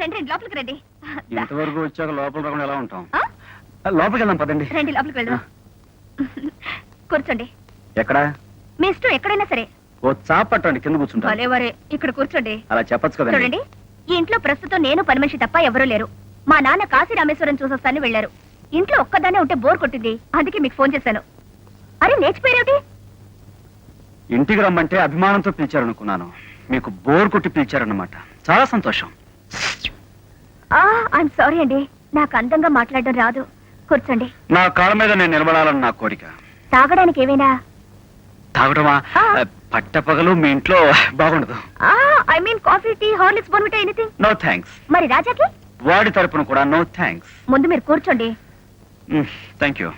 రండి రండి లోపలికి రండి. ఇంతవరకు వచ్చాక లోపల రాకుండా ఎలా ఉంటాం? ఆ? లోపలికి వెళ్దాం పదండి. రండి లోపలికి వెళ్దాం. కూర్చోండి. ఎక్కడ? మీ ఇష్టం ఎక్కడైనా సరే. ఓ చాప పట్టండి, కింద కూర్చుంటా. భలేవరే, ఇక్కడ కూర్చోండి. అలా చెప్పచ్చు కదండి. చూడండి, ఈ ఇంట్లో ప్రస్తుతం నేను పని మనిషి తప్ప ఎవరూ లేరు. మా నాన్న కాశీ రామేశ్వరం చూసొస్తానని వెళ్లారు. ఇంట్లో ఒక్కదానే ఉంటే బోర్ కొట్టింది, అందుకే మీకు ఫోన్ చేశాను. అరే లేచిపోయారేమిటి? ఇంటికి రమ్మంటే అభిమానంతో పిలిచారనుకున్నాను, మీకు బోర్ కొట్టి పిలిచారన్నమాట. చాలా సంతోషం. ఐఎమ్ సారీ అండి, నాకు అందంగా మాట్లాడడం రాదు. కూర్చోండి. నా కాళ్ళ మీద నేను నిలబడాలని నా కోరిక. తాగడానికి ఏమైనా? తాగడమా? పట్టపగలు మీ ఇంట్లో బాగుండదు. I mean coffee, tea, Horlicks, Bournvita, anything? No thanks. మరి రాజాకి? వాడి తరపున కూడా నో థ్యాంక్స్. ముందు మీరు కూర్చోండి. Thank you.